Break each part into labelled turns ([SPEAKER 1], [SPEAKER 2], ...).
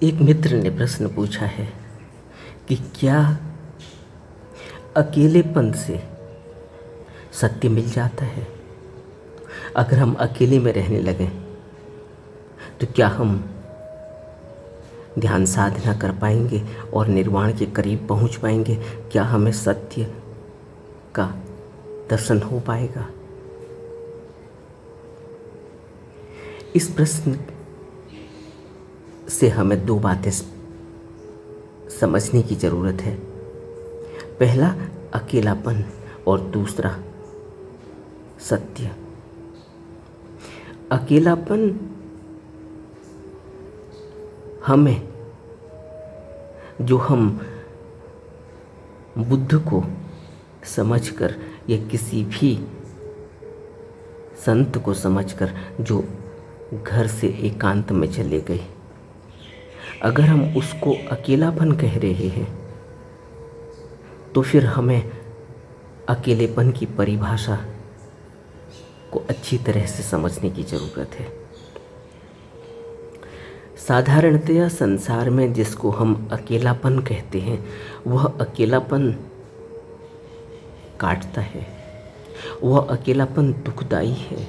[SPEAKER 1] एक मित्र ने प्रश्न पूछा है कि क्या अकेलेपन से सत्य मिल जाता है? अगर हम अकेले में रहने लगें तो क्या हम ध्यान साधना कर पाएंगे और निर्वाण के करीब पहुंच पाएंगे? क्या हमें सत्य का दर्शन हो पाएगा? इस प्रश्न से हमें दो बातें समझने की ज़रूरत है। पहला अकेलापन और दूसरा सत्य। अकेलापन हमें, जो हम बुद्ध को समझकर या किसी भी संत को समझकर जो घर से एकांत में चले गए, अगर हम उसको अकेलापन कह रहे हैं तो फिर हमें अकेलेपन की परिभाषा को अच्छी तरह से समझने की ज़रूरत है। साधारणतया संसार में जिसको हम अकेलापन कहते हैं वह अकेलापन काटता है, वह अकेलापन दुखदाई है,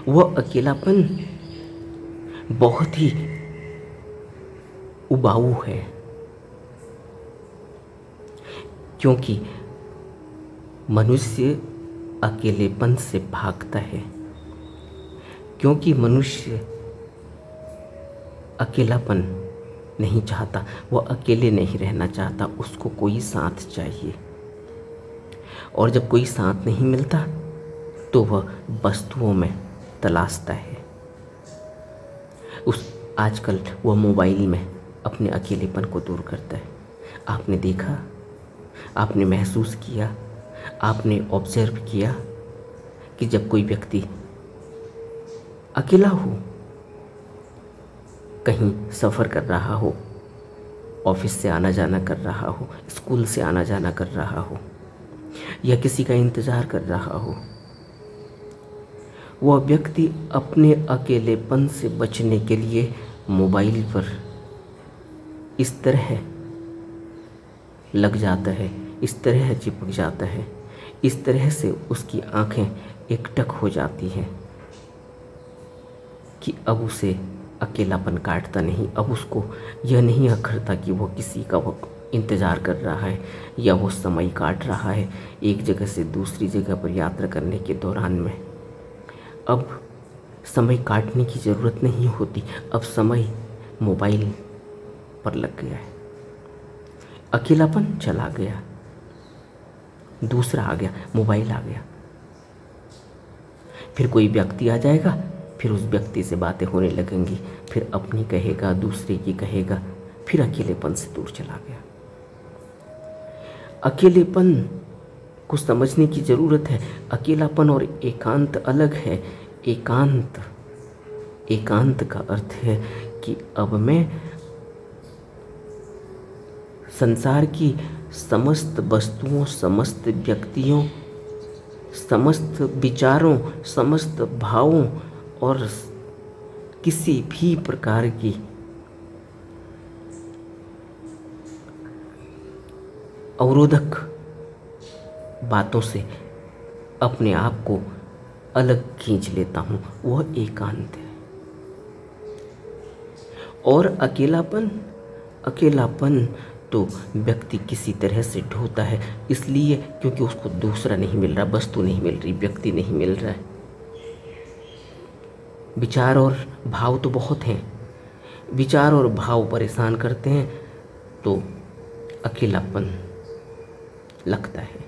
[SPEAKER 1] वह अकेलापन बहुत ही उबाऊ है, क्योंकि मनुष्य अकेलेपन से भागता है, क्योंकि मनुष्य अकेलापन नहीं चाहता, वह अकेले नहीं रहना चाहता, उसको कोई साथ चाहिए। और जब कोई साथ नहीं मिलता तो वह वस्तुओं में तलाशता है। आजकल वह मोबाइल में अपने अकेलेपन को दूर करता है। आपने देखा, आपने महसूस किया, आपने ऑब्जर्व किया कि जब कोई व्यक्ति अकेला हो, कहीं सफ़र कर रहा हो, ऑफिस से आना जाना कर रहा हो, स्कूल से आना जाना कर रहा हो, या किसी का इंतज़ार कर रहा हो, वह व्यक्ति अपने अकेलेपन से बचने के लिए मोबाइल पर इस तरह लग जाता है, इस तरह चिपक जाता है, इस तरह से उसकी आंखें एकटक हो जाती हैं कि अब उसे अकेलापन काटता नहीं। अब उसको यह नहीं अखरता कि वो किसी का वो इंतज़ार कर रहा है या वो समय काट रहा है एक जगह से दूसरी जगह पर यात्रा करने के दौरान में। अब समय काटने की ज़रूरत नहीं होती, अब समय मोबाइल पर लग गया है। अकेलापन चला गया, दूसरा आ गया, मोबाइल आ गया। फिर कोई व्यक्ति आ जाएगा, फिर उस व्यक्ति से बातें होने लगेंगी, फिर अपनी कहेगा, दूसरे की कहेगा, फिर अकेलेपन से दूर चला गया। अकेलेपन को समझने की ज़रूरत है। अकेलापन और एकांत अलग है। एकांत का अर्थ है कि अब मैं संसार की समस्त वस्तुओं, समस्त व्यक्तियों, समस्त विचारों, समस्त भावों और किसी भी प्रकार की अवरोधक बातों से अपने आप को अलग खींच लेता हूँ, वह एकांत है। और अकेलापन तो व्यक्ति किसी तरह से ढोता है, इसलिए क्योंकि उसको दूसरा नहीं मिल रहा, वस्तु नहीं मिल रही, व्यक्ति नहीं मिल रहा है। विचार और भाव तो बहुत हैं, विचार और भाव परेशान करते हैं तो अकेलापन लगता है।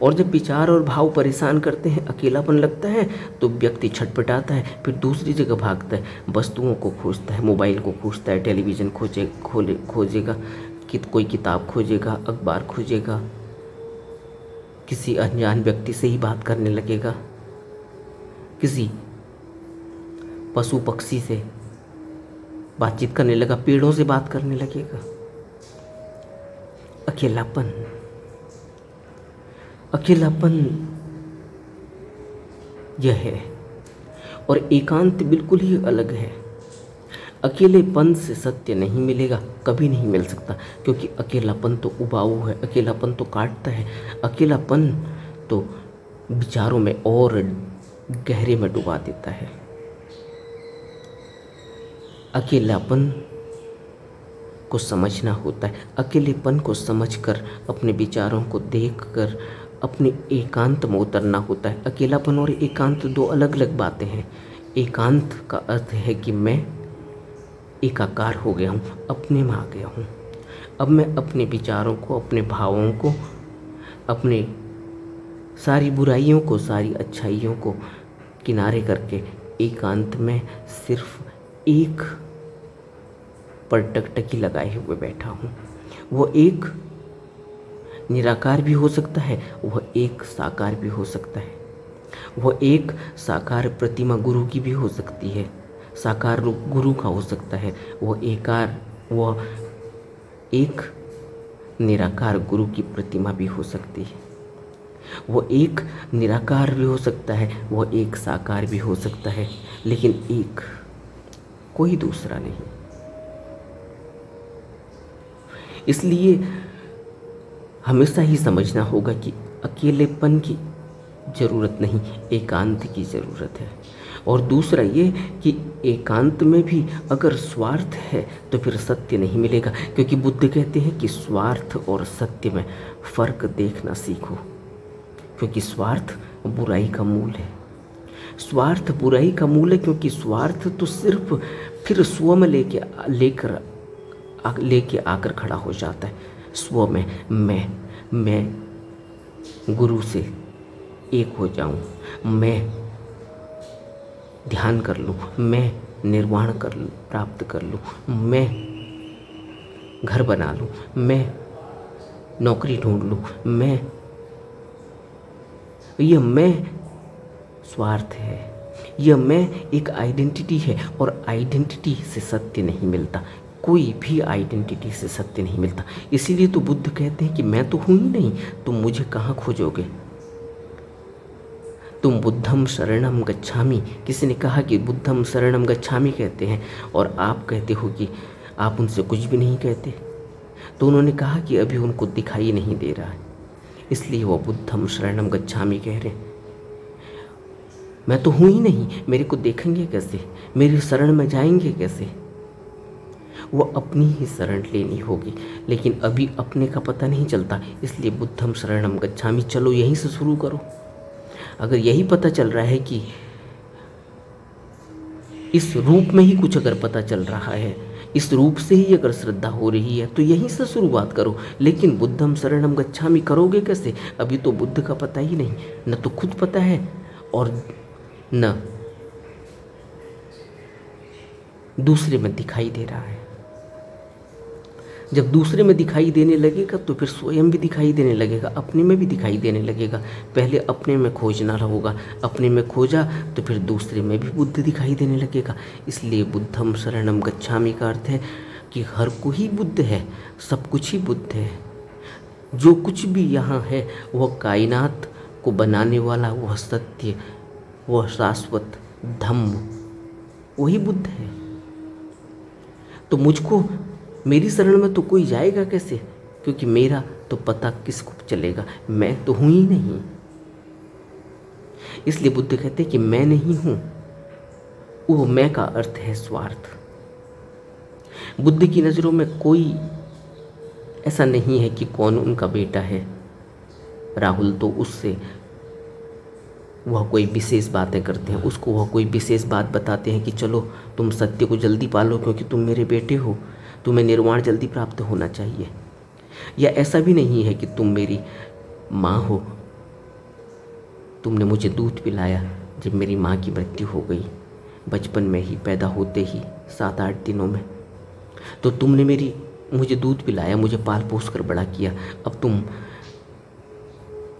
[SPEAKER 1] और जब विचार और भाव परेशान करते हैं, अकेलापन लगता है, तो व्यक्ति छटपटाता है, फिर दूसरी जगह भागता है, वस्तुओं को खोजता है, मोबाइल को खोजता है, टेलीविज़न खोजेगा, कोई किताब खोजेगा, अखबार खोजेगा, किसी अनजान व्यक्ति से ही बात करने लगेगा, किसी पशु पक्षी से बातचीत करने लगा, पेड़ों से बात करने लगेगा। अकेलापन यह है। और एकांत बिल्कुल ही अलग है। अकेलेपन से सत्य नहीं मिलेगा, कभी नहीं मिल सकता, क्योंकि अकेलापन तो उबाऊ है, अकेलापन तो काटता है, अकेलापन तो विचारों में और गहरे में डुबा देता है। अकेलापन को समझना होता है, अकेलेपन को समझकर अपने विचारों को देखकर अपने एकांत में उतरना होता है। अकेलापन और एकांत दो अलग अलग बातें हैं। एकांत का अर्थ है कि मैं एकाकार हो गया हूँ, अपने में आ गया हूँ। अब मैं अपने विचारों को, अपने भावों को, अपने सारी बुराइयों को, सारी अच्छाइयों को किनारे करके एकांत में सिर्फ एक पर टकटकी लगाए हुए बैठा हूँ। वो एक निराकार भी हो सकता है, वह एक साकार भी हो सकता है। वह एक साकार प्रतिमा गुरु की भी हो सकती है, साकार रूप गुरु का हो सकता है। वह एक निराकार गुरु की प्रतिमा भी हो सकती है। वह एक निराकार भी हो सकता है, वह एक साकार भी हो सकता है, लेकिन एक, कोई दूसरा नहीं। इसलिए हमेशा ही समझना होगा कि अकेलेपन की ज़रूरत नहीं, एकांत की ज़रूरत है। और दूसरा ये कि एकांत में भी अगर स्वार्थ है तो फिर सत्य नहीं मिलेगा, क्योंकि बुद्ध कहते हैं कि स्वार्थ और सत्य में फ़र्क देखना सीखो, क्योंकि स्वार्थ बुराई का मूल है। स्वार्थ बुराई का मूल है, क्योंकि स्वार्थ तो सिर्फ फिर स्व में लेके आकर खड़ा हो जाता है। स्व में मैं गुरु से एक हो जाऊं, मैं ध्यान कर लूं, मैं निर्वाण प्राप्त कर लूं, मैं घर बना लूं, मैं नौकरी ढूंढ लूं, यह मैं स्वार्थ है, यह मैं एक आइडेंटिटी है। और आइडेंटिटी से सत्य नहीं मिलता, कोई भी आइडेंटिटी से सत्य नहीं मिलता। इसीलिए तो बुद्ध कहते हैं कि मैं तो हूँ ही नहीं, तुम मुझे कहाँ खोजोगे। तुम बुद्धम शरणम गच्छामि, किसी ने कहा कि बुद्धम शरणम गच्छामि कहते हैं और आप कहते हो कि आप उनसे कुछ भी नहीं कहते। तो उन्होंने कहा कि अभी उनको दिखाई नहीं दे रहा है, इसलिए वो बुद्धम शरणम गच्छामि कह रहे हैं। मैं तो हूँ ही नहीं, मेरे को देखेंगे कैसे, मेरी शरण में जाएंगे कैसे। वो अपनी ही शरण लेनी होगी, लेकिन अभी अपने का पता नहीं चलता, इसलिए बुद्धम शरणम गच्छामि, चलो यहीं से शुरू करो। अगर यही पता चल रहा है कि इस रूप में ही कुछ अगर पता चल रहा है, इस रूप से ही अगर श्रद्धा हो रही है, तो यहीं से शुरुआत करो। लेकिन बुद्धम शरणम गच्छामि करोगे कैसे? अभी तो बुद्ध का पता ही नहीं, न तो खुद पता है और न दूसरे में दिखाई दे रहा है। जब दूसरे में दिखाई देने लगेगा तो फिर स्वयं भी दिखाई देने लगेगा, अपने में भी दिखाई देने लगेगा। पहले अपने में खोजना होगा, अपने में खोजा तो फिर दूसरे में भी बुद्ध दिखाई देने लगेगा। इसलिए बुद्धम शरणम गच्छामि का अर्थ है कि हर कोई बुद्ध है, सब कुछ ही बुद्ध है। जो कुछ भी यहाँ है वह कायनात को बनाने वाला, वह सत्य, वह शाश्वत धम्म, वही बुद्ध है। तो मुझको, मेरी शरण में तो कोई जाएगा कैसे? क्योंकि मेरा तो पता किसको चलेगा, मैं तो हूँ ही नहीं। इसलिए बुद्ध कहते हैं कि मैं नहीं हूँ। वो मैं का अर्थ है स्वार्थ। बुद्ध की नज़रों में कोई ऐसा नहीं है कि कौन उनका बेटा है। राहुल तो उससे वह कोई विशेष बातें करते हैं, उसको वह कोई विशेष बात बताते हैं कि चलो तुम सत्य को जल्दी पालो क्योंकि तुम मेरे बेटे हो, तुम्हें निर्वाण जल्दी प्राप्त होना चाहिए। या ऐसा भी नहीं है कि तुम मेरी माँ हो, तुमने मुझे दूध पिलाया जब मेरी माँ की मृत्यु हो गई, बचपन में ही, पैदा होते ही 7-8 दिनों में, तो तुमने मुझे दूध पिलाया, मुझे पाल पोस कर बड़ा किया। अब तुम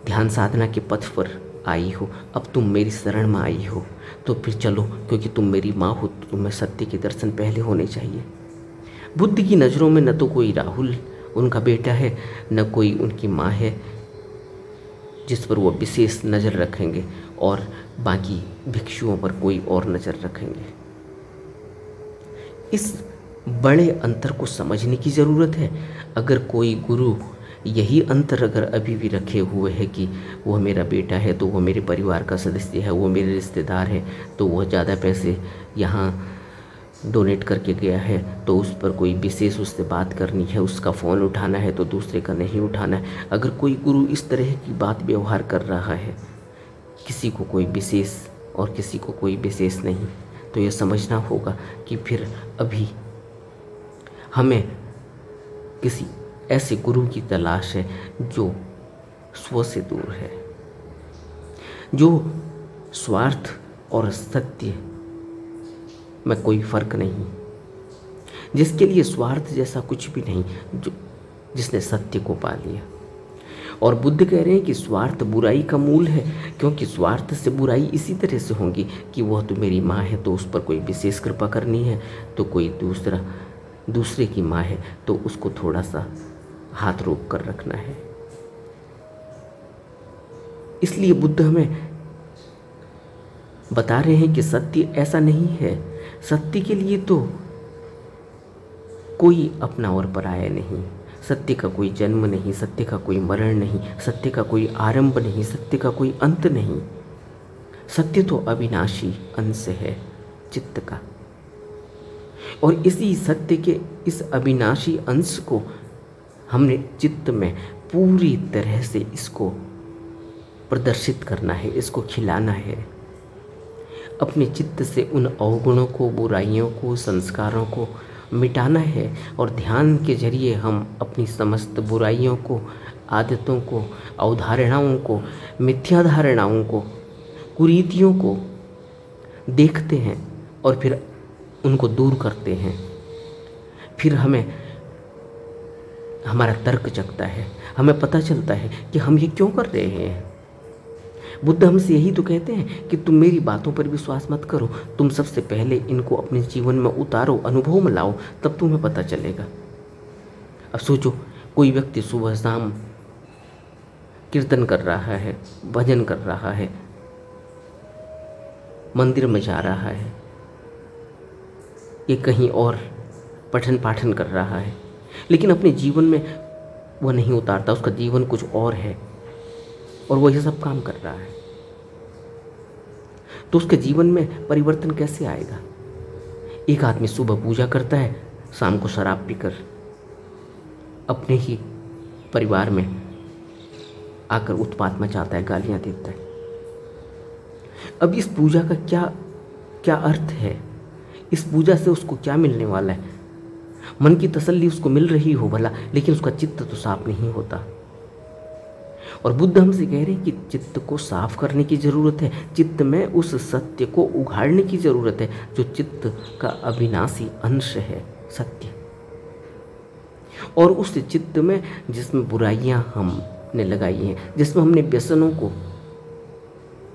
[SPEAKER 1] ध्यान साधना के पथ पर आई हो, अब तुम मेरी शरण में आई हो, तो फिर चलो क्योंकि तुम मेरी माँ हो तो तुम्हें सत्य के दर्शन पहले होने चाहिए। बुद्ध की नज़रों में न तो कोई राहुल उनका बेटा है, न कोई उनकी माँ है जिस पर वो विशेष नज़र रखेंगे और बाकी भिक्षुओं पर कोई और नज़र रखेंगे। इस बड़े अंतर को समझने की ज़रूरत है। अगर कोई गुरु यही अंतर अगर अभी भी रखे हुए है कि वह मेरा बेटा है तो वह मेरे परिवार का सदस्य है, वो मेरे रिश्तेदार है, तो वह ज़्यादा पैसे यहाँ डोनेट करके गया है तो उस पर कोई विशेष उससे बात करनी है, उसका फ़ोन उठाना है तो दूसरे का नहीं उठाना है। अगर कोई गुरु इस तरह की बात व्यवहार कर रहा है, किसी को कोई विशेष और किसी को कोई विशेष नहीं, तो यह समझना होगा कि फिर अभी हमें किसी ऐसे गुरु की तलाश है जो स्व से दूर है, जो स्वार्थ और सत्य में कोई फर्क नहीं, जिसके लिए स्वार्थ जैसा कुछ भी नहीं, जिसने सत्य को पा लिया। और बुद्ध कह रहे हैं कि स्वार्थ बुराई का मूल है, क्योंकि स्वार्थ से बुराई इसी तरह से होगी कि वह तो मेरी माँ है तो उस पर कोई विशेष कृपा करनी है, तो कोई दूसरे की माँ है तो उसको थोड़ा सा हाथ रोक कर रखना है। इसलिए बुद्ध हमें बता रहे हैं कि सत्य ऐसा नहीं है। सत्य के लिए तो कोई अपना और पराया नहीं, सत्य का कोई जन्म नहीं, सत्य का कोई मरण नहीं, सत्य का कोई आरंभ नहीं, सत्य का कोई अंत नहीं। सत्य तो अविनाशी अंश है चित्त का, और इसी सत्य के इस अविनाशी अंश को हमने चित्त में पूरी तरह से इसको प्रदर्शित करना है, इसको खिलाना है। अपने चित्त से उन अवगुणों को, बुराइयों को, संस्कारों को मिटाना है, और ध्यान के जरिए हम अपनी समस्त बुराइयों को, आदतों को, अवधारणाओं को, मिथ्या धारणाओं को, कुरीतियों को देखते हैं और फिर उनको दूर करते हैं। फिर हमारा तर्क जगता है, हमें पता चलता है कि हम ये क्यों कर रहे हैं। बुद्ध हमसे यही तो कहते हैं कि तुम मेरी बातों पर विश्वास मत करो, तुम सबसे पहले इनको अपने जीवन में उतारो, अनुभव में लाओ, तब तुम्हें पता चलेगा। अब सोचो, कोई व्यक्ति सुबह शाम कीर्तन कर रहा है, भजन कर रहा है, मंदिर में जा रहा है, ये कहीं और पठन पाठन कर रहा है, लेकिन अपने जीवन में वह नहीं उतारता, उसका जीवन कुछ और है और वह यह सब काम कर रहा है, तो उसके जीवन में परिवर्तन कैसे आएगा। एक आदमी सुबह पूजा करता है, शाम को शराब पीकर अपने ही परिवार में आकर उत्पात मचाता है, गालियां देता है। अब इस पूजा का क्या अर्थ है, इस पूजा से उसको क्या मिलने वाला है। मन की तसल्ली उसको मिल रही हो भला, लेकिन उसका चित्त तो साफ नहीं होता। और बुद्ध हमसे कह रहे हैं कि चित्त को साफ करने की ज़रूरत है, चित्त में उस सत्य को उघाड़ने की ज़रूरत है जो चित्त का अविनाशी अंश है, सत्य। और उस चित्त में जिसमें बुराइयां हमने लगाई हैं, जिसमें हमने व्यसनों को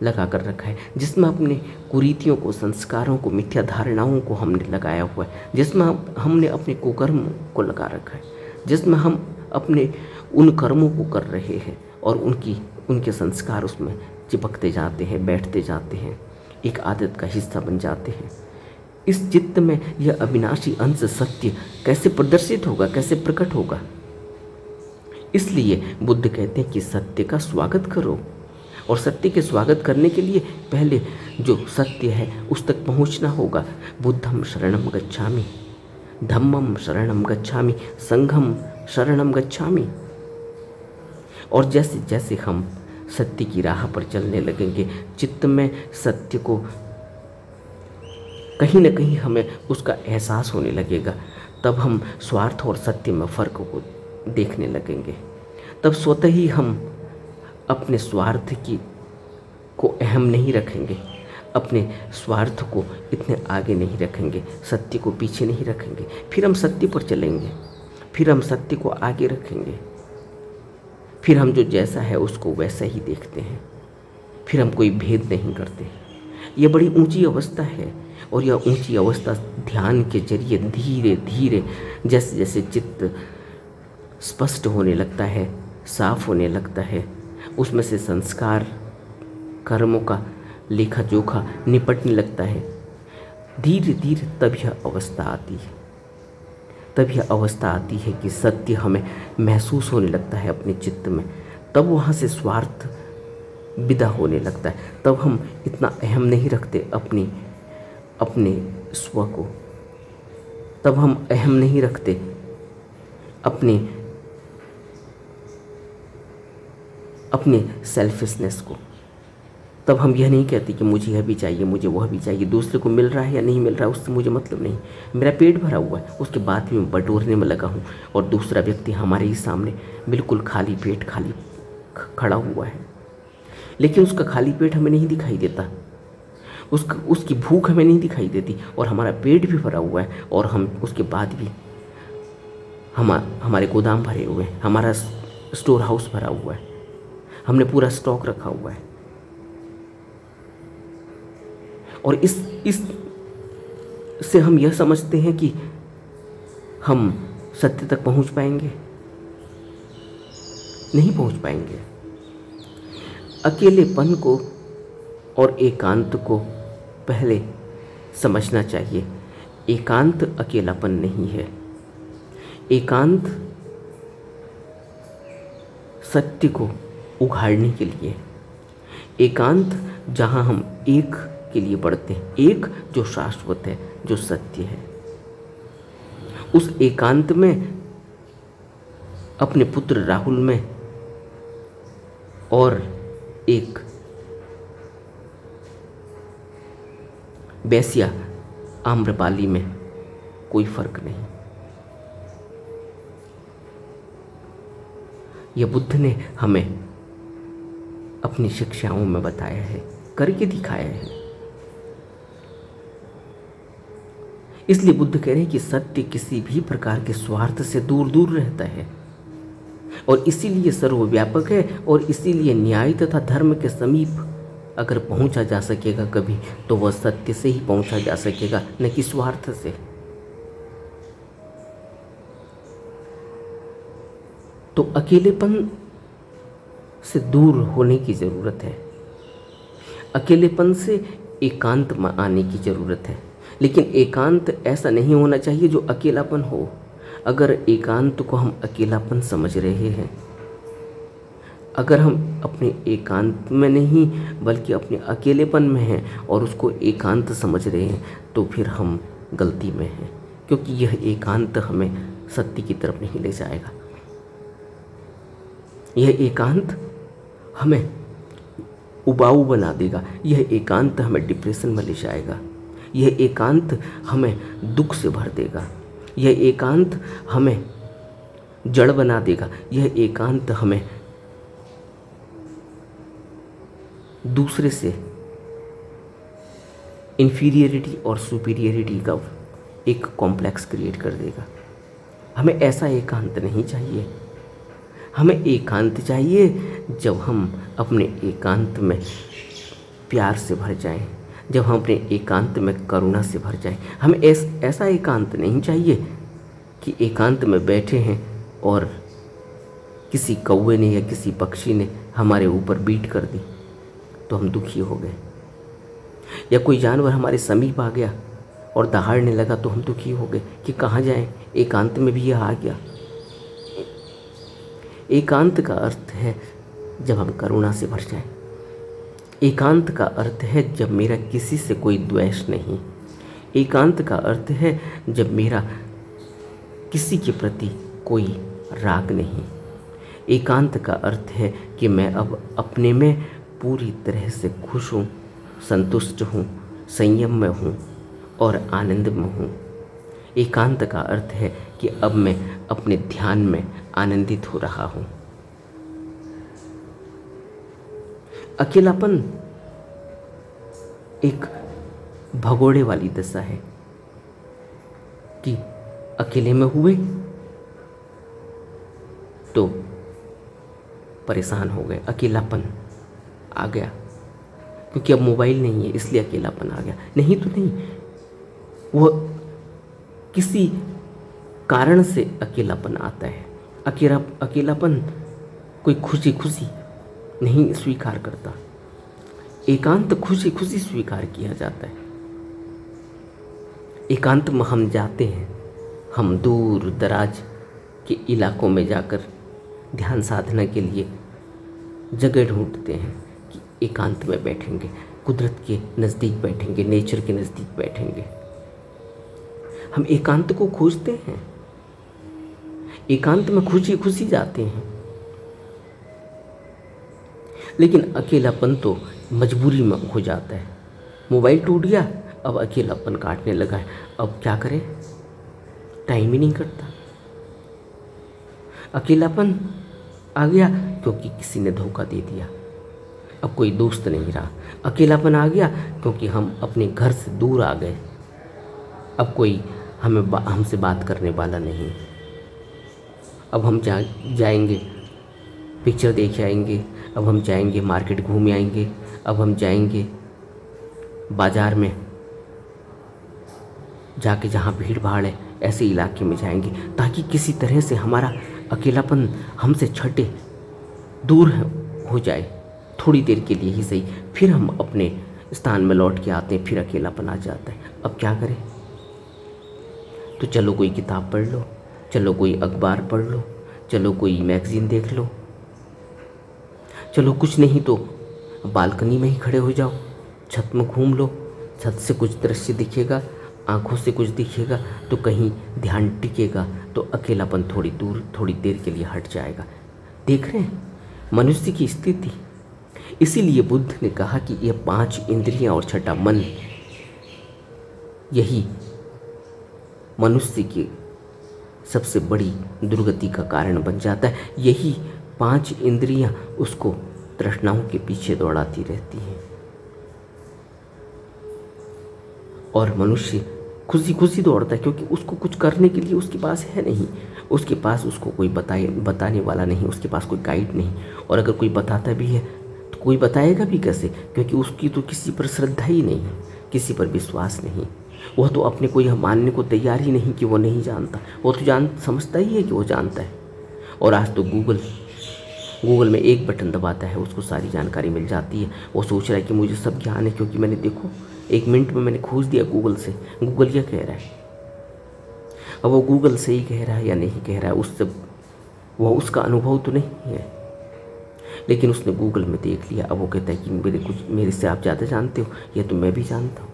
[SPEAKER 1] लगा कर रखा है, जिसमें अपने कुरीतियों को, संस्कारों को, मिथ्या धारणाओं को हमने लगाया हुआ है, जिसमें हमने अपने कुकर्म को लगा रखा है, जिसमें हम अपने उन कर्मों को कर रहे हैं और उनके संस्कार उसमें चिपकते जाते हैं, बैठते जाते हैं, एक आदत का हिस्सा बन जाते हैं। इस चित्त में यह अविनाशी अंश सत्य कैसे प्रदर्शित होगा, कैसे प्रकट होगा। इसलिए बुद्ध कहते हैं कि सत्य का स्वागत करो, और सत्य के स्वागत करने के लिए पहले जो सत्य है उस तक पहुंचना होगा। बुद्धम शरणम गच्छामि, धम्मम शरणम गच्छामि, संघम शरणम गच्छामि। और जैसे जैसे हम सत्य की राह पर चलने लगेंगे, चित्त में सत्य को कहीं न कहीं हमें उसका एहसास होने लगेगा, तब हम स्वार्थ और सत्य में फ़र्क को देखने लगेंगे। तब स्वतः ही हम अपने स्वार्थ को अहम नहीं रखेंगे, अपने स्वार्थ को इतने आगे नहीं रखेंगे, सत्य को पीछे नहीं रखेंगे। फिर हम सत्य पर चलेंगे, फिर हम सत्य को आगे रखेंगे, फिर हम जो जैसा है उसको वैसा ही देखते हैं, फिर हम कोई भेद नहीं करते। यह बड़ी ऊंची अवस्था है, और यह ऊंची अवस्था ध्यान के जरिए धीरे धीरे जैसे जैसे चित्त स्पष्ट होने लगता है, साफ होने लगता है, उसमें से संस्कार, कर्मों का लेखा जोखा निपटने लगता है, धीरे धीरे तब यह अवस्था आती है, तब यह अवस्था आती है कि सत्य हमें महसूस होने लगता है अपने चित्त में। तब वहाँ से स्वार्थ विदा होने लगता है। तब हम इतना अहम नहीं रखते अपने स्व को। तब हम अहम नहीं रखते अपने सेल्फिशनेस को। तब हम यह नहीं कहते कि मुझे यह भी चाहिए, मुझे वह भी चाहिए, दूसरे को मिल रहा है या नहीं मिल रहा है उससे मुझे मतलब नहीं, मेरा पेट भरा हुआ है, उसके बाद भी मैं बटोरने में लगा हूँ और दूसरा व्यक्ति हमारे ही सामने बिल्कुल खाली पेट खाली खड़ा हुआ है, लेकिन उसका खाली पेट हमें नहीं दिखाई देता, उसकी भूख हमें नहीं दिखाई देती और हमारा पेट भी भरा हुआ है और हम उसके बाद भी हमारे गोदाम भरे हुए हैं, हमारा स्टोर हाउस भरा हुआ है, हमने पूरा स्टॉक रखा हुआ है। और इस से हम यह समझते हैं कि हम सत्य तक पहुंच पाएंगे, नहीं पहुंच पाएंगे। अकेलेपन को और एकांत को पहले समझना चाहिए। एकांत अकेलापन नहीं है। एकांत सत्य को उघाड़ने के लिए, एकांत जहाँ हम एक के लिए बढ़ते हैं, एक जो शाश्वत है, जो सत्य है। उस एकांत में अपने पुत्र राहुल में और एक बेस्या आम्रपाली में कोई फर्क नहीं। यह बुद्ध ने हमें अपनी शिक्षाओं में बताया है, करके दिखाया है। इसलिए बुद्ध कह रहे हैं कि सत्य किसी भी प्रकार के स्वार्थ से दूर दूर रहता है और इसीलिए सर्वव्यापक है और इसीलिए न्याय तथा धर्म के समीप अगर पहुंचा जा सकेगा कभी तो वह सत्य से ही पहुंचा जा सकेगा, न कि स्वार्थ से। तो अकेलेपन से दूर होने की ज़रूरत है, अकेलेपन से एकांत में आने की ज़रूरत है। लेकिन एकांत ऐसा नहीं होना चाहिए जो अकेलापन हो। अगर एकांत को हम अकेलापन समझ रहे हैं, अगर हम अपने एकांत में नहीं बल्कि अपने अकेलेपन में हैं और उसको एकांत समझ रहे हैं, तो फिर हम गलती में हैं, क्योंकि यह एकांत हमें सत्य की तरफ नहीं ले जाएगा। यह एकांत हमें उबाऊ बना देगा, यह एकांत हमें डिप्रेशन में ले जाएगा, यह एकांत हमें दुख से भर देगा, यह एकांत हमें जड़ बना देगा, यह एकांत हमें दूसरे से इन्फीरियरिटी और सुपीरियरिटी का एक कॉम्प्लेक्स क्रिएट कर देगा। हमें ऐसा एकांत नहीं चाहिए। हमें एकांत चाहिए जब हम अपने एकांत में प्यार से भर जाएं, जब हम अपने एकांत में करुणा से भर जाएं। हमें ऐसा एकांत नहीं चाहिए कि एकांत में बैठे हैं और किसी कौवे ने या किसी पक्षी ने हमारे ऊपर बीट कर दी तो हम दुखी हो गए, या कोई जानवर हमारे समीप आ गया और दहाड़ने लगा तो हम दुखी हो गए कि कहाँ जाएं, एकांत में भी यह आ गया। एकांत का अर्थ है जब हम करुणा से भर जाएं। एकांत का अर्थ है जब मेरा किसी से कोई द्वेष नहीं। एकांत का अर्थ है जब मेरा किसी के प्रति कोई राग नहीं। एकांत का अर्थ है कि मैं अब अपने में पूरी तरह से खुश हूँ, संतुष्ट हूँ, संयम में हूँ और आनंद में हूँ। एकांत का अर्थ है कि अब मैं अपने ध्यान में आनंदित हो रहा हूँ। अकेलापन एक भगोड़े वाली दशा है कि अकेले में हुए तो परेशान हो गए, अकेलापन आ गया, क्योंकि अब मोबाइल नहीं है इसलिए अकेलापन आ गया। नहीं तो नहीं, वह किसी कारण से अकेलापन आता है। अकेलापन कोई खुशी खुशी नहीं स्वीकार करता, एकांत खुशी खुशी स्वीकार किया जाता है। एकांत में हम जाते हैं, हम दूर दराज के इलाकों में जाकर ध्यान साधना के लिए जगह ढूंढते हैं कि एकांत में बैठेंगे, कुदरत के नज़दीक बैठेंगे, नेचर के नज़दीक बैठेंगे। हम एकांत को खोजते हैं, एकांत में खुशी खुशी जाते हैं। लेकिन अकेलापन तो मजबूरी में हो जाता है। मोबाइल टूट गया, अब अकेलापन काटने लगा है, अब क्या करें, टाइम ही नहीं कटता। अकेलापन आ गया क्योंकि किसी ने धोखा दे दिया, अब कोई दोस्त नहीं रहा। अकेलापन आ गया क्योंकि हम अपने घर से दूर आ गए, अब कोई हमसे बात करने वाला नहीं। अब हम जाएंगे पिक्चर देख आएंगे, अब हम जाएंगे मार्केट घूम आएंगे, अब हम जाएंगे बाज़ार में जाके जहाँ भीड़ भाड़ है ऐसे इलाके में जाएंगे, ताकि किसी तरह से हमारा अकेलापन हमसे छटे, दूर हो जाए, थोड़ी देर के लिए ही सही। फिर हम अपने स्थान में लौट के आते हैं, फिर अकेलापन आ जाता है। अब क्या करें? तो चलो कोई किताब पढ़ लो, चलो कोई अखबार पढ़ लो, चलो कोई मैगज़ीन देख लो, चलो कुछ नहीं तो बालकनी में ही खड़े हो जाओ, छत में घूम लो, छत से कुछ दृश्य दिखेगा, आँखों से कुछ दिखेगा तो कहीं ध्यान टिकेगा, तो अकेलापन थोड़ी दूर थोड़ी देर के लिए हट जाएगा। देख रहे हैं मनुष्य की स्थिति। इसीलिए बुद्ध ने कहा कि ये 5 इंद्रियां और छठा मन, यही मनुष्य की सबसे बड़ी दुर्गति का कारण बन जाता है। यही 5 इंद्रियां उसको तृष्णाओं के पीछे दौड़ाती रहती हैं और मनुष्य खुशी खुशी दौड़ता है, क्योंकि उसको कुछ करने के लिए उसके पास है नहीं, उसके पास उसको कोई बताने वाला नहीं, उसके पास कोई गाइड नहीं। और अगर कोई बताता भी है तो कोई बताएगा भी कैसे, क्योंकि उसकी तो किसी पर श्रद्धा ही नहीं है, किसी पर विश्वास नहीं। वह तो अपने को यह मानने को तैयार ही नहीं कि वो नहीं जानता, वो तो समझता ही है कि वो जानता है। और आज तो गूगल में एक बटन दबाता है, उसको सारी जानकारी मिल जाती है। वो सोच रहा है कि मुझे सब ज्ञान है, क्योंकि मैंने देखो 1 मिनट में मैंने खोज दिया गूगल से, गूगल यह कह रहा है। अब वो गूगल सही कह रहा है या नहीं कह रहा है, उससे वो उसका अनुभव तो नहीं है, लेकिन उसने गूगल में देख लिया। अब वो कहता है कि मेरे से आप ज़्यादा जानते हो, यह तो मैं भी जानता हूँ,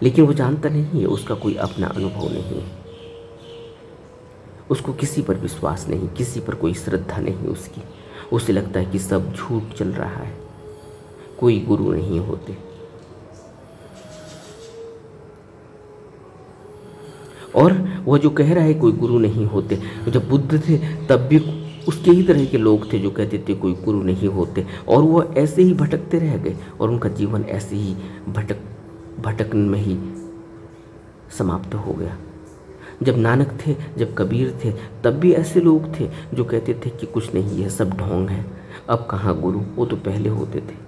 [SPEAKER 1] लेकिन वो जानता नहीं है, उसका कोई अपना अनुभव नहीं है, उसको किसी पर विश्वास नहीं, किसी पर कोई श्रद्धा नहीं उसकी। उसे लगता है कि सब झूठ चल रहा है, कोई गुरु नहीं होते। और वह जो कह रहा है कोई गुरु नहीं होते, जब बुद्ध थे तब भी उसके ही तरह के लोग थे जो कहते थे कोई गुरु नहीं होते, और वो ऐसे ही भटकते रह गए और उनका जीवन ऐसे ही भटकन में ही समाप्त हो गया। जब नानक थे, जब कबीर थे, तब भी ऐसे लोग थे जो कहते थे कि कुछ नहीं, यह सब ढोंग है। अब कहाँ गुरु, वो तो पहले होते थे।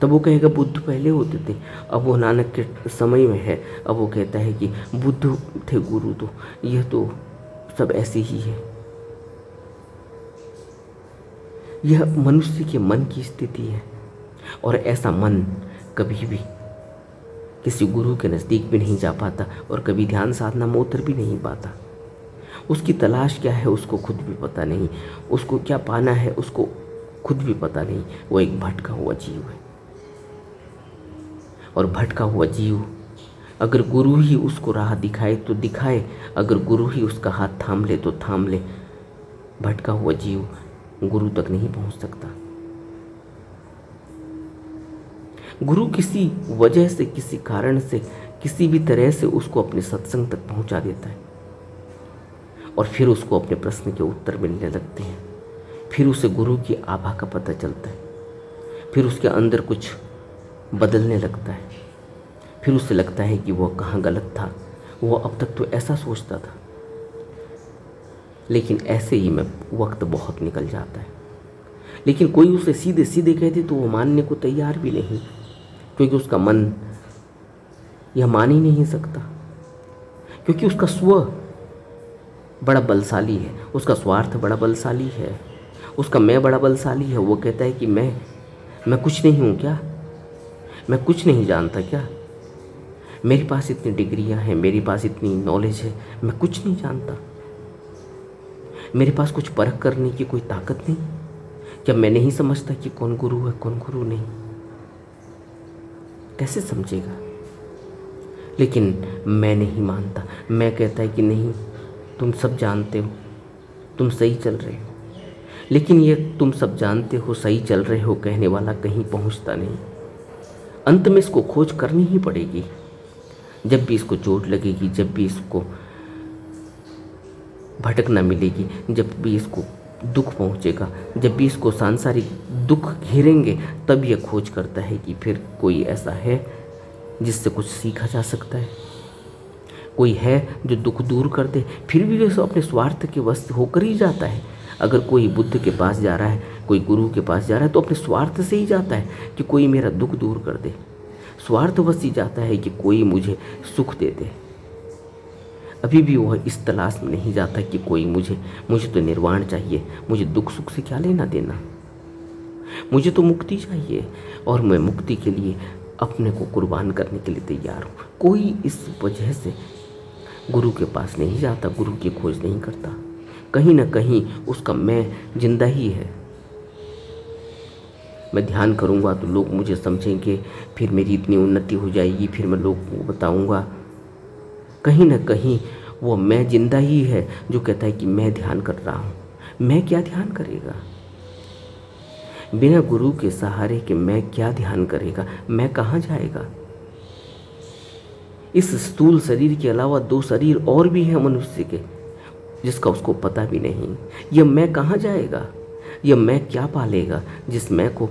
[SPEAKER 1] तब वो कहेगा बुद्ध पहले होते थे, अब वो नानक के समय में है, अब वो कहता है कि बुद्ध थे गुरु, तो यह तो सब ऐसे ही है। यह मनुष्य के मन की स्थिति है, और ऐसा मन कभी भी किसी गुरु के नज़दीक भी नहीं जा पाता और कभी ध्यान साधना में उतर भी नहीं पाता। उसकी तलाश क्या है उसको खुद भी पता नहीं, उसको क्या पाना है उसको खुद भी पता नहीं। वो एक भटका हुआ जीव है, और भटका हुआ जीव अगर गुरु ही उसको राह दिखाए तो दिखाए, अगर गुरु ही उसका हाथ थाम ले तो थाम ले। भटका हुआ जीव गुरु तक नहीं पहुंच सकता। गुरु किसी वजह से, किसी कारण से, किसी भी तरह से उसको अपने सत्संग तक पहुंचा देता है, और फिर उसको अपने प्रश्न के उत्तर मिलने लगते हैं। फिर उसे गुरु की आभा का पता चलता है, फिर उसके अंदर कुछ बदलने लगता है, फिर उसे लगता है कि वह कहाँ गलत था, वह अब तक तो ऐसा सोचता था। लेकिन ऐसे ही में वक्त बहुत निकल जाता है। लेकिन कोई उसे सीधे सीधे कहते तो वो मानने को तैयार भी नहीं, क्योंकि उसका मन यह मान ही नहीं सकता, क्योंकि उसका स्व बड़ा बलशाली है, उसका स्वार्थ बड़ा बलशाली है, उसका मैं बड़ा बलशाली है। वो कहता है कि मैं कुछ नहीं हूँ क्या, मैं कुछ नहीं जानता क्या, मेरे पास इतनी डिग्रियां हैं, मेरे पास इतनी नॉलेज है, मैं कुछ नहीं जानता। मेरे पास कुछ परख करने की कोई ताकत नहीं। क्या मैं नहीं समझता कि कौन गुरु है कौन गुरु नहीं? कैसे समझेगा? लेकिन मैं नहीं मानता। मैं कहता है कि नहीं, तुम सब जानते हो, तुम सही चल रहे हो। लेकिन ये तुम सब जानते हो, सही चल रहे हो कहने वाला कहीं पहुंचता नहीं। अंत में इसको खोज करनी ही पड़ेगी। जब भी इसको चोट लगेगी, जब भी इसको भटकना मिलेगी, जब भी इसको दुख पहुंचेगा, जब भी इसको सांसारिक दुख घेरेंगे, तब यह खोज करता है कि फिर कोई ऐसा है जिससे कुछ सीखा जा सकता है, कोई है जो दुख दूर कर दे। फिर भी वह अपने स्वार्थ के वश होकर ही जाता है। अगर कोई बुद्ध के पास जा रहा है, कोई गुरु के पास जा रहा है, तो अपने स्वार्थ से ही जाता है कि कोई मेरा दुख दूर कर दे। स्वार्थवश ही जाता है कि कोई मुझे सुख दे दे। अभी भी वह इस तलाश में नहीं जाता कि कोई मुझे तो निर्वाण चाहिए, मुझे दुख सुख से क्या लेना देना, मुझे तो मुक्ति चाहिए और मैं मुक्ति के लिए अपने को कुर्बान करने के लिए तैयार हूँ। कोई इस वजह से गुरु के पास नहीं जाता, गुरु की खोज नहीं करता। कहीं ना कहीं उसका मैं जिंदा ही है। मैं ध्यान करूँगा तो लोग मुझे समझेंगे, फिर मेरी इतनी उन्नति हो जाएगी, फिर मैं लोगों को बताऊँगा। कहीं ना कहीं वो मैं जिंदा ही है जो कहता है कि मैं ध्यान कर रहा हूँ। मैं क्या ध्यान करेगा? बिना गुरु के सहारे के मैं क्या ध्यान करेगा? मैं कहाँ जाएगा? इस स्थूल शरीर के अलावा 2 शरीर और भी हैं मनुष्य के, जिसका उसको पता भी नहीं। यह मैं कहाँ जाएगा? यह मैं क्या पालेगा जिस मैं को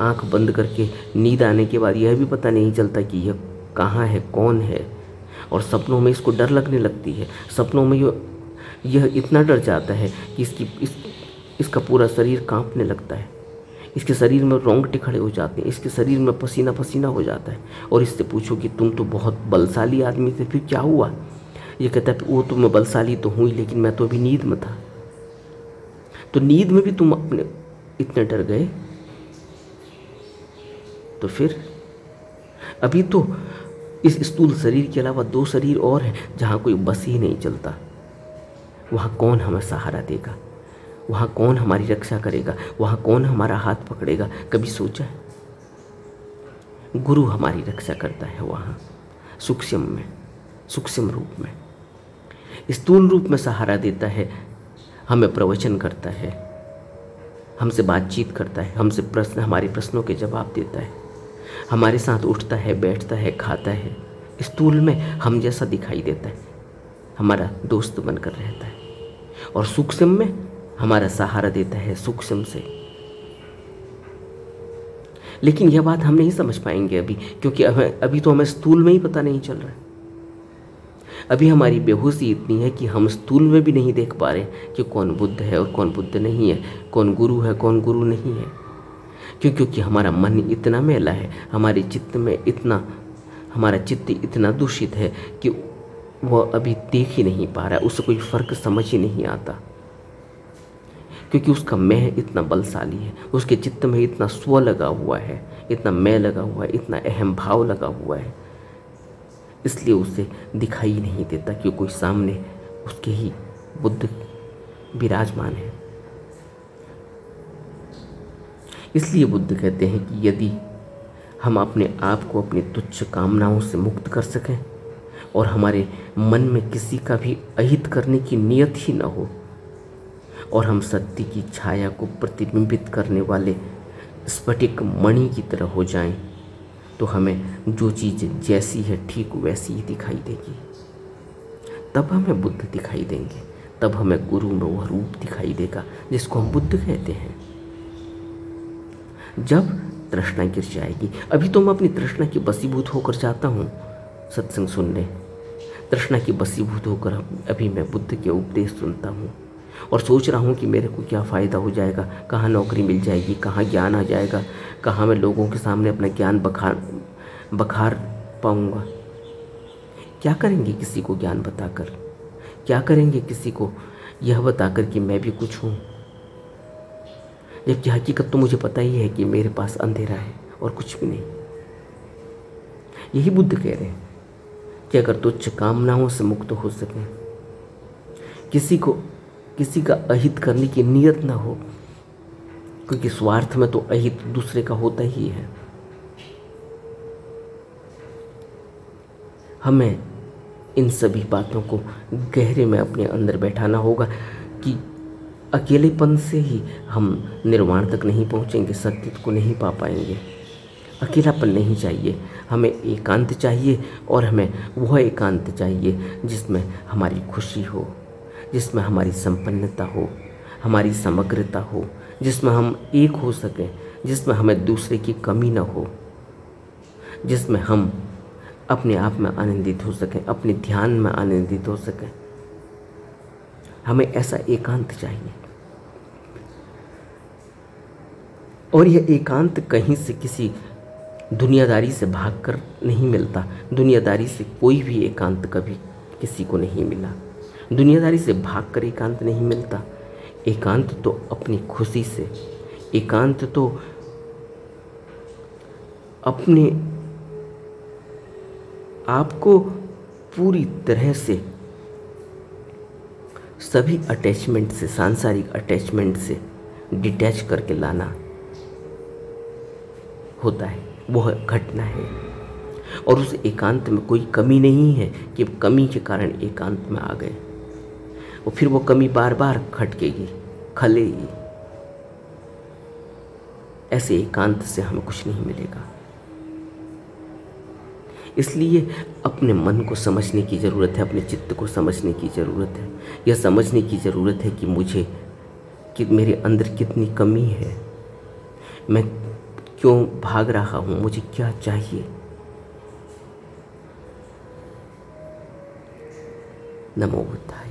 [SPEAKER 1] आंख बंद करके नींद आने के बाद यह भी पता नहीं चलता कि यह कहाँ है, कौन है। और सपनों में इसको डर लगने लगती है। सपनों में यह इतना डर जाता है कि इसका पूरा शरीर कांपने लगता है। इसके शरीर में रोंगटे खड़े हो जाते हैं, इसके शरीर में पसीना पसीना हो जाता है। और इससे पूछो कि तुम तो बहुत बलशाली आदमी थे, फिर क्या हुआ? ये कहता है वो तो मैं बलशाली तो हूँ ही, लेकिन मैं तो अभी नींद में था। तो नींद में भी तुम अपने इतने डर गए, तो फिर अभी तो इस स्थूल शरीर के अलावा 2 शरीर और है जहाँ कोई बस ही नहीं चलता। वहाँ कौन हमें सहारा देगा? वहाँ कौन हमारी रक्षा करेगा? वहाँ कौन हमारा हाथ पकड़ेगा? कभी सोचा है? गुरु हमारी रक्षा करता है वहाँ सूक्ष्म रूप में। स्थूल रूप में सहारा देता है, हमें प्रवचन करता है, हमसे बातचीत करता है, हमसे हमारे प्रश्नों के जवाब देता है, हमारे साथ उठता है, बैठता है, खाता है। स्थूल में हम जैसा दिखाई देता है, हमारा दोस्त बनकर रहता है। और सूक्ष्म में हमारा सहारा देता है, सूक्ष्म से। लेकिन यह बात हम नहीं समझ पाएंगे अभी, क्योंकि अभी तो हमें स्थूल में ही पता नहीं चल रहा है। अभी हमारी बेहोशी इतनी है कि हम स्थूल में भी नहीं देख पा रहे कि कौन बुद्ध है और कौन बुद्ध नहीं है, कौन गुरु है कौन गुरु नहीं है। क्योंकि हमारा मन इतना मैला है, हमारे चित्त में हमारा चित्त इतना दूषित है कि वह अभी देख ही नहीं पा रहा है, उससे कोई फर्क समझ ही नहीं आता। क्योंकि उसका मैं इतना बलशाली है, उसके चित्त में इतना स्व लगा हुआ है, इतना मैं लगा हुआ है, इतना अहम भाव लगा हुआ है, इसलिए उसे दिखाई नहीं देता कि कोई सामने उसके ही बुद्ध विराजमान है। इसलिए बुद्ध कहते हैं कि यदि हम अपने आप को अपनी तुच्छ कामनाओं से मुक्त कर सकें और हमारे मन में किसी का भी अहित करने की नियत ही न हो और हम सत्य की छाया को प्रतिबिंबित करने वाले स्फटिक मणि की तरह हो जाएं, तो हमें जो चीज़ जैसी है ठीक वैसी ही दिखाई देगी। तब हमें बुद्ध दिखाई देंगे, तब हमें गुरु में वह रूप दिखाई देगा जिसको हम बुद्ध कहते हैं। जब तृष्णा गिर जाएगी, अभी तो मैं अपनी तृष्णा की बसीभूत होकर जाता हूँ सत्संग सुनने, तृष्णा की बसीभूत होकर अभी मैं बुद्ध के उपदेश सुनता हूँ और सोच रहा हूँ कि मेरे को क्या फ़ायदा हो जाएगा, कहाँ नौकरी मिल जाएगी, कहाँ ज्ञान आ जाएगा, कहाँ मैं लोगों के सामने अपना ज्ञान बखार पाऊँगा। क्या करेंगे किसी को ज्ञान बताकर? क्या करेंगे किसी को यह बताकर कि मैं भी कुछ हूँ, जबकि हकीकत तो मुझे पता ही है कि मेरे पास अंधेरा है और कुछ भी नहीं। यही बुद्ध कह रहे हैं कि अगर तुच्छ कामनाओं से मुक्त हो सकें, किसी का अहित करने की नीयत ना हो, क्योंकि स्वार्थ में तो अहित दूसरे का होता ही है। हमें इन सभी बातों को गहरे में अपने अंदर बैठाना होगा कि अकेलेपन से ही हम निर्वाण तक नहीं पहुंचेंगे, सत्य को नहीं पा पाएंगे। अकेलापन नहीं चाहिए, हमें एकांत चाहिए, और हमें वह एकांत चाहिए जिसमें हमारी खुशी हो, जिसमें हमारी संपन्नता हो, हमारी समग्रता हो, जिसमें हम एक हो सकें, जिसमें हमें दूसरे की कमी न हो, जिसमें हम अपने आप में आनंदित हो सकें, अपने ध्यान में आनंदित हो सकें। हमें ऐसा एकांत चाहिए, और यह एकांत कहीं से किसी दुनियादारी से भागकर नहीं मिलता। दुनियादारी से कोई भी एकांत कभी किसी को नहीं मिला। दुनियादारी से भागकर एकांत नहीं मिलता। एकांत तो अपनी खुशी से, एकांत तो अपने आपको पूरी तरह से सभी अटैचमेंट से, सांसारिक अटैचमेंट से डिटैच करके लाना होता है, वह घटना है। और उस एकांत में कोई कमी नहीं है कि कमी के कारण एकांत में आ गए, और फिर वो कमी बार बार खटकेगी, खलेगी। ऐसे एकांत से हमें कुछ नहीं मिलेगा। इसलिए अपने मन को समझने की ज़रूरत है, अपने चित्त को समझने की ज़रूरत है। यह समझने की ज़रूरत है कि मेरे अंदर कितनी कमी है, मैं क्यों भाग रहा हूँ, मुझे क्या चाहिए। नमो बुद्धाय।